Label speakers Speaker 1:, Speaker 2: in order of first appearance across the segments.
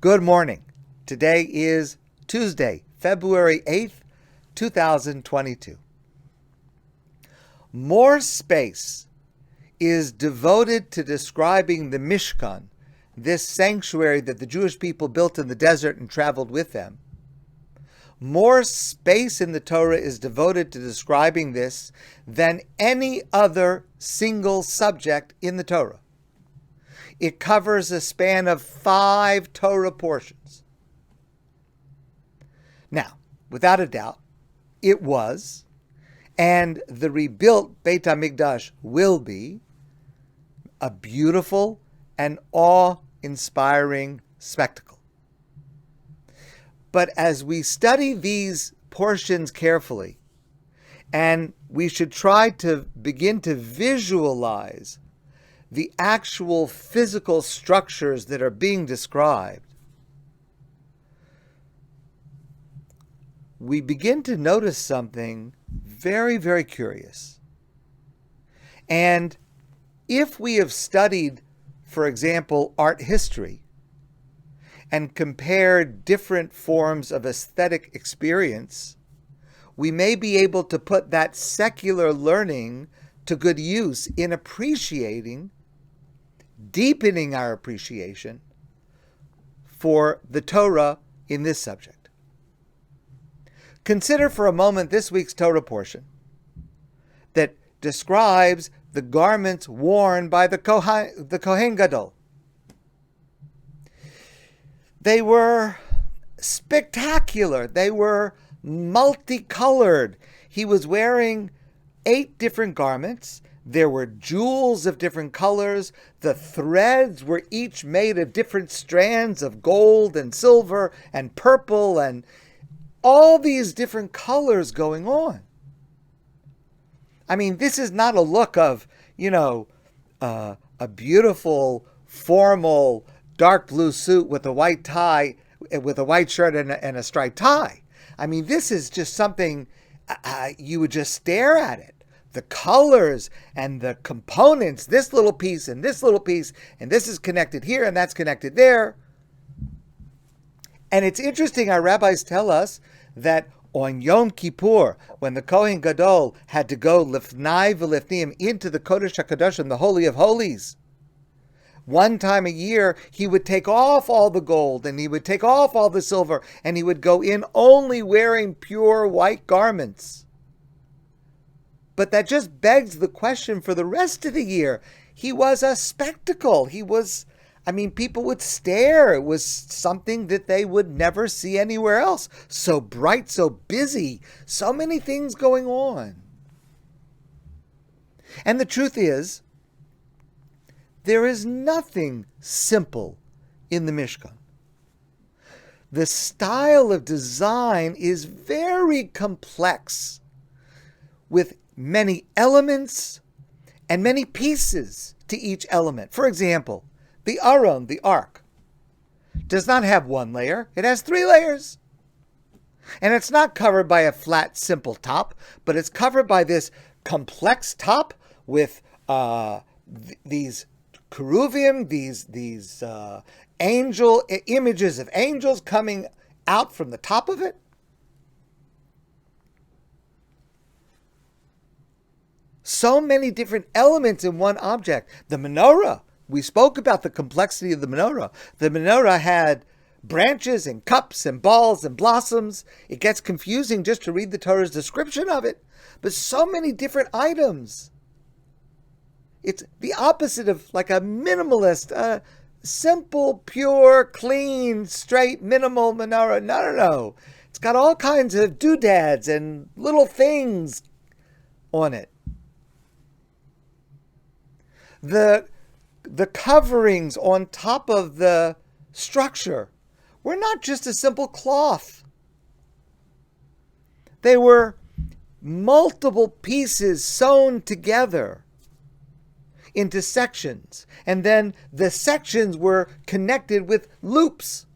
Speaker 1: Good morning. Today is Tuesday, February 8th, 2022. More space is devoted to describing the Mishkan, this sanctuary that the Jewish people built in the desert and traveled with them. More space in the Torah is devoted to describing this than any other single subject in the Torah. It covers a span of 5 Torah portions. Now, without a doubt, it was, and the rebuilt Beit HaMikdash will be, a beautiful and awe-inspiring spectacle. But as we study these portions carefully, and we should try to begin to visualize the actual physical structures that are being described, we begin to notice something very, very curious. And if we have studied, for example, art history, and compared different forms of aesthetic experience, we may be able to put that secular learning to good use in appreciating, deepening our appreciation for the Torah in this subject. Consider for a moment this week's Torah portion that describes the garments worn by the Kohen Gadol. They were spectacular. They were multicolored. He was wearing 8 different garments. There were jewels of different colors. The threads were each made of different strands of gold and silver and purple and all these different colors going on. I mean, this is not a look of, a beautiful, formal, dark blue suit with a white tie, with a white shirt and a striped tie. I mean, this is just something you would just stare at it. The colors and the components, this little piece and this little piece, and this is connected here and that's connected there. And it's interesting, our rabbis tell us that on Yom Kippur, when the Kohen Gadol had to go lifnai v'lifnim into the Kodesh HaKadoshim, the Holy of Holies, one time a year, he would take off all the gold and he would take off all the silver and he would go in only wearing pure white garments. But that just begs the question for the rest of the year. He was a spectacle. People would stare. It was something that they would never see anywhere else. So bright, so busy, so many things going on. And the truth is, there is nothing simple in the Mishkan. The style of design is very complex, with many elements and many pieces to each element. For example, the Aron, the ark, does not have 1 layer. It has 3 layers. And it's not covered by a flat, simple top, but it's covered by this complex top with these cherubim, these angel images of angels coming out from the top of it. So many different elements in one object. The menorah, we spoke about the complexity of the menorah. The menorah had branches and cups and balls and blossoms. It gets confusing just to read the Torah's description of it. But so many different items. It's the opposite of like a minimalist, simple, pure, clean, straight, minimal menorah. No. It's got all kinds of doodads and little things on it. The coverings on top of the structure were not just a simple cloth. They were multiple pieces sewn together into sections, and then the sections were connected with loops.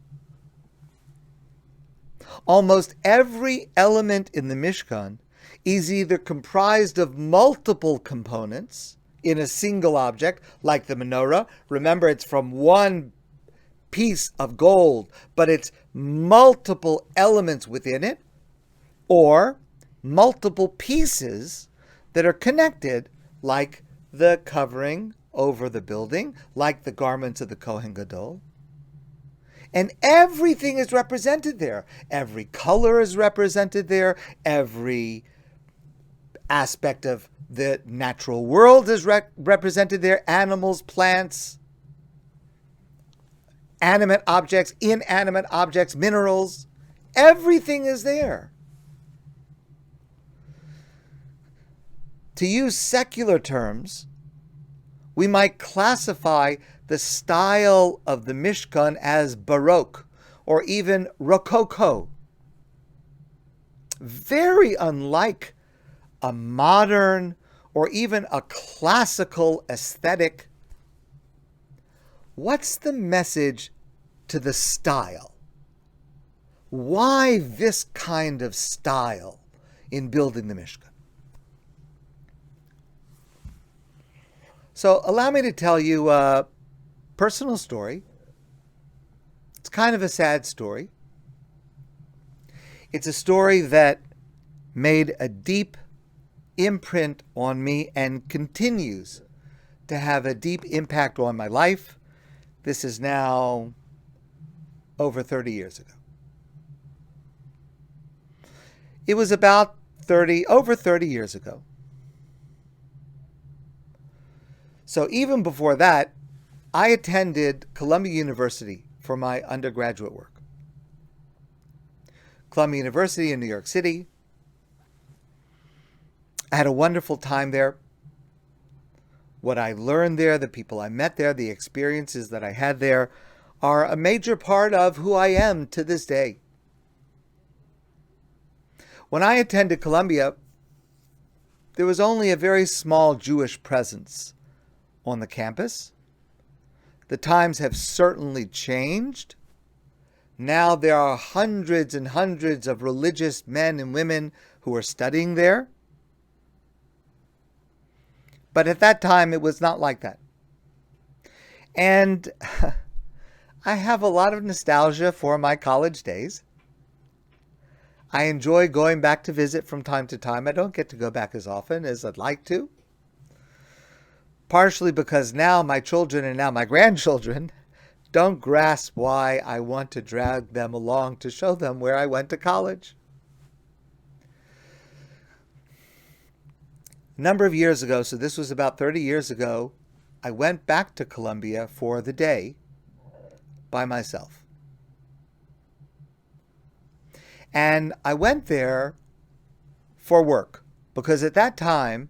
Speaker 1: Almost every element in the Mishkan is either comprised of multiple components in a single object, like the menorah. Remember, it's from one piece of gold, but it's multiple elements within it, or multiple pieces that are connected, like the covering over the building, like the garments of the Kohen Gadol. And everything is represented there. Every color is represented there. Every aspect of the natural world is represented there. Animals, plants, animate objects, inanimate objects, minerals. Everything is there. To use secular terms, we might classify the style of the Mishkan as Baroque or even Rococo. Very unlike a modern or even a classical aesthetic. What's the message to the style? Why this kind of style in building the Mishkan? So allow me to tell you a personal story. It's kind of a sad story. It's a story that made a deep imprint on me and continues to have a deep impact on my life. This is now over 30 years ago. It was about over 30 years ago. So even before that, I attended Columbia University for my undergraduate work. Columbia University in New York City. I had a wonderful time there. What I learned there, the people I met there, the experiences that I had there are a major part of who I am to this day. When I attended Columbia, there was only a very small Jewish presence on the campus. The times have certainly changed. Now there are hundreds and hundreds of religious men and women who are studying there. But at that time, it was not like that. And I have a lot of nostalgia for my college days. I enjoy going back to visit from time to time. I don't get to go back as often as I'd like to. Partially because now my children and now my grandchildren don't grasp why I want to drag them along to show them where I went to college. A number of years ago, so this was about 30 years ago, I went back to Columbia for the day by myself. And I went there for work because at that time,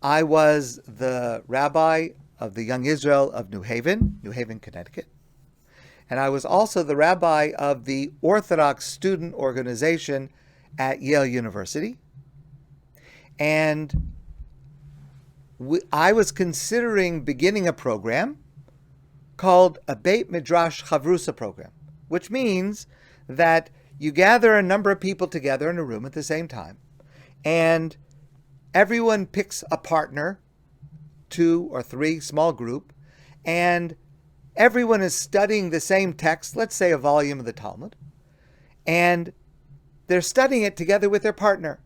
Speaker 1: I was the rabbi of the Young Israel of New Haven, Connecticut. And I was also the rabbi of the Orthodox Student Organization at Yale University. And I was considering beginning a program called a Beit Midrash Chavrusa program, which means that you gather a number of people together in a room at the same time, and everyone picks a partner, 2 or 3, small group, and everyone is studying the same text, let's say a volume of the Talmud, and they're studying it together with their partner.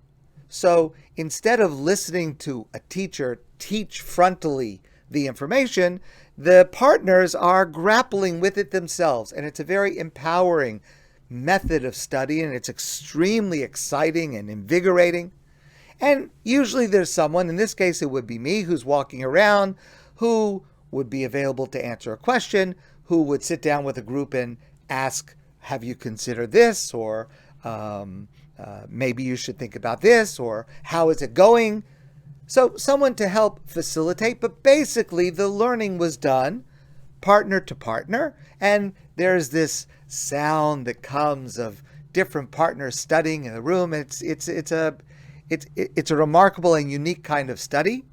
Speaker 1: So instead of listening to a teacher teach frontally the information, the partners are grappling with it themselves, and it's a very empowering method of study, and it's extremely exciting and invigorating. And usually there's someone, in this case it would be me, who's walking around, who would be available to answer a question, who would sit down with a group and ask, have you considered this? Or maybe you should think about this, or how is it going? So someone to help facilitate, but basically the learning was done partner to partner, and there's this sound that comes of different partners studying in the room. It's a remarkable and unique kind of study.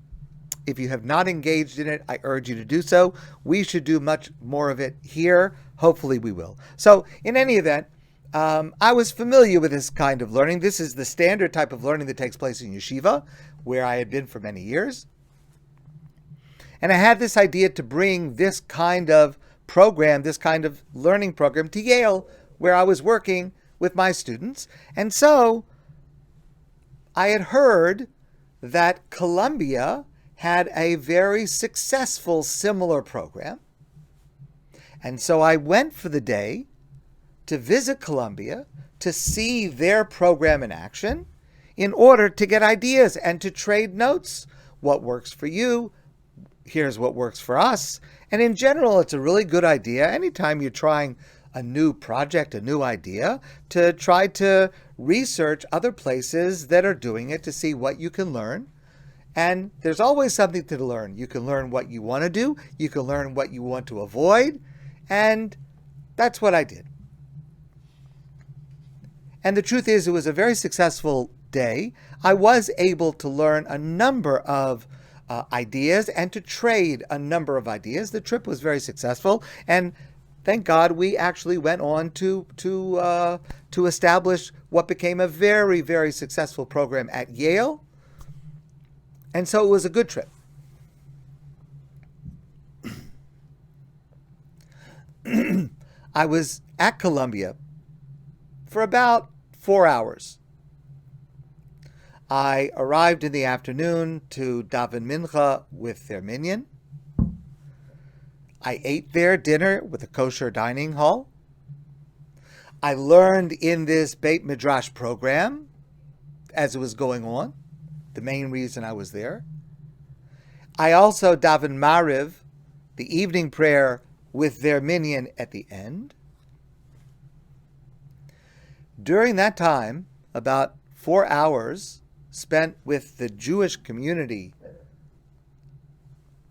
Speaker 1: If you have not engaged in it, I urge you to do so. We should do much more of it here. Hopefully we will. So in any event, I was familiar with this kind of learning. This is the standard type of learning that takes place in yeshiva, where I had been for many years. And I had this idea to bring this kind of program, this kind of learning program, to Yale, where I was working with my students. And so I had heard that Columbia had a very successful similar program. And so I went for the day to visit Columbia to see their program in action in order to get ideas and to trade notes. What works for you? Here's what works for us. And in general, it's a really good idea anytime you're trying a new project, a new idea, to try to research other places that are doing it to see what you can learn. And there's always something to learn. You can learn what you want to do. You can learn what you want to avoid. And that's what I did. And the truth is, it was a very successful day. I was able to learn a number of ideas and to trade a number of ideas. The trip was very successful, and thank God we actually went on to establish what became a very, very successful program at Yale. And so it was a good trip. I was at Columbia for about 4 hours. I arrived in the afternoon to daven mincha with their minyan. I ate their dinner with a kosher dining hall. I learned in this Beit Midrash program as it was going on, the main reason I was there. I also daven Mariv, the evening prayer, with their minyan at the end. During that time, about 4 hours spent with the Jewish community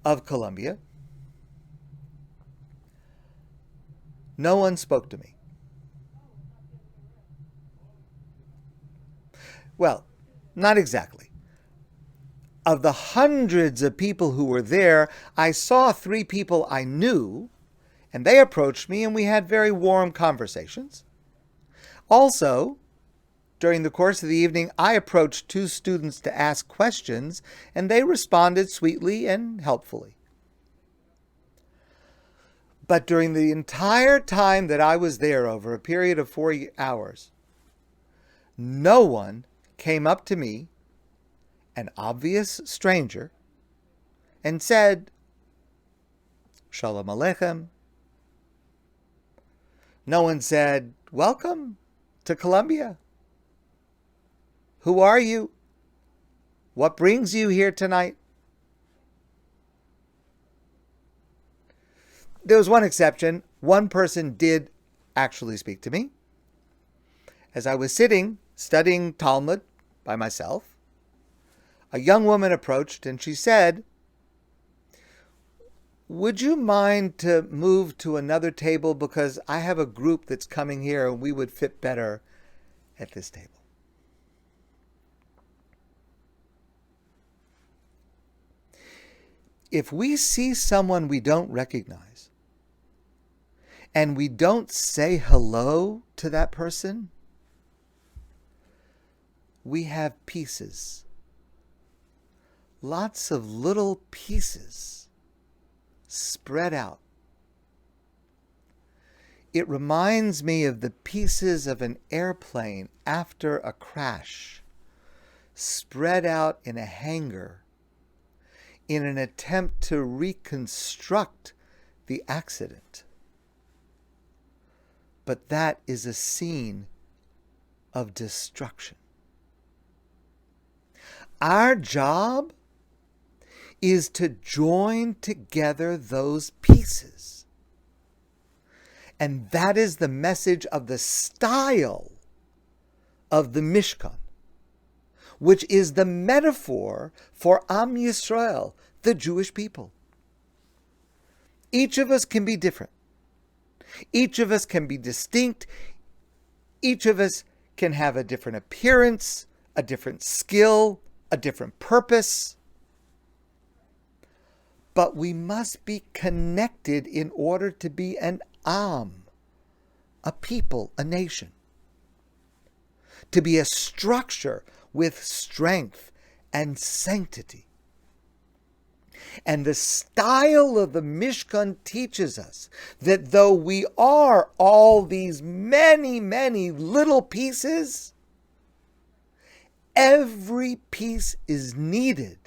Speaker 1: of Columbia, no one spoke to me. Well, not exactly. Of the hundreds of people who were there, I saw 3 people I knew, and they approached me and we had very warm conversations. Also, during the course of the evening, I approached 2 students to ask questions, and they responded sweetly and helpfully. But during the entire time that I was there, over a period of 4 hours, no one came up to me, an obvious stranger, and said, Shalom Aleichem. No one said, welcome to Columbia. Who are you? What brings you here tonight? There was one exception. One person did actually speak to me. As I was sitting, studying Talmud by myself, a young woman approached and she said, would you mind to move to another table because I have a group that's coming here and we would fit better at this table. If we see someone we don't recognize and we don't say hello to that person, we have pieces, lots of little pieces spread out. It reminds me of the pieces of an airplane after a crash, spread out in a hangar in an attempt to reconstruct the accident. But that is a scene of destruction. Our job is to join together those pieces. And that is the message of the style of the Mishkan, which is the metaphor for Am Yisrael, the Jewish people. Each of us can be different. Each of us can be distinct. Each of us can have a different appearance, a different skill, a different purpose. But we must be connected in order to be an Am, a people, a nation. To be a structure with strength and sanctity. And the style of the Mishkan teaches us that though we are all these many, many little pieces, every piece is needed.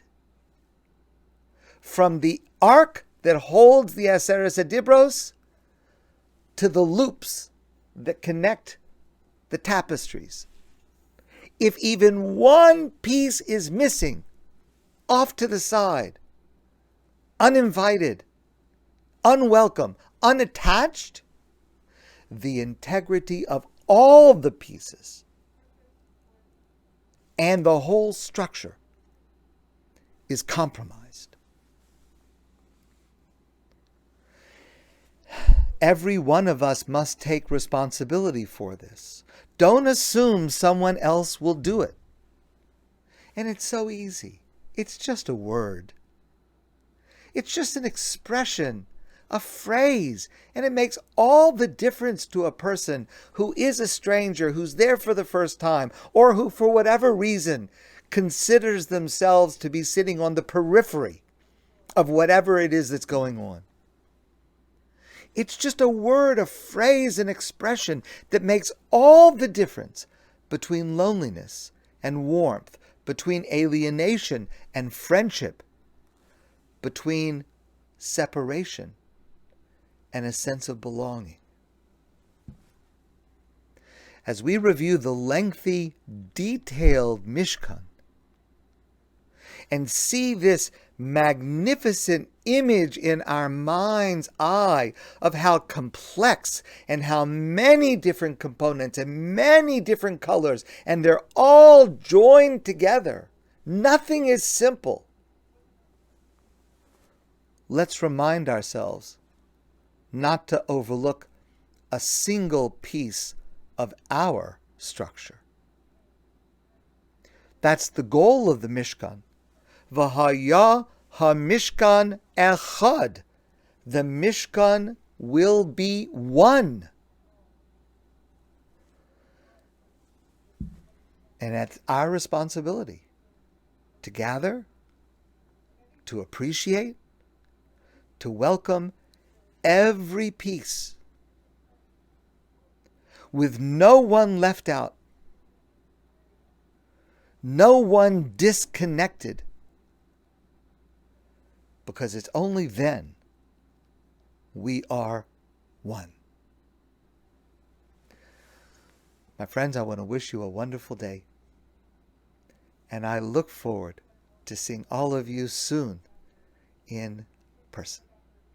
Speaker 1: From the ark that holds the Aseret Adibros to the loops that connect the tapestries. If even one piece is missing, off to the side, uninvited, unwelcome, unattached, the integrity of all the pieces and the whole structure is compromised. Every one of us must take responsibility for this. Don't assume someone else will do it. And it's so easy. It's just a word. It's just an expression, a phrase, and it makes all the difference to a person who is a stranger, who's there for the first time, or who, for whatever reason, considers themselves to be sitting on the periphery of whatever it is that's going on. It's just a word, a phrase, an expression that makes all the difference between loneliness and warmth, between alienation and friendship, between separation and a sense of belonging. As we review the lengthy, detailed Mishkan and see this magnificent image in our mind's eye of how complex and how many different components and many different colors, and they're all joined together. Nothing is simple. Let's remind ourselves not to overlook a single piece of our structure. That's the goal of the Mishkan. V'haya ha-Mishkan echad. The Mishkan will be one. And that's our responsibility to gather, to appreciate, to welcome every piece, with no one left out, no one disconnected, because it's only then we are one. My friends, I want to wish you a wonderful day, and I look forward to seeing all of you soon in person.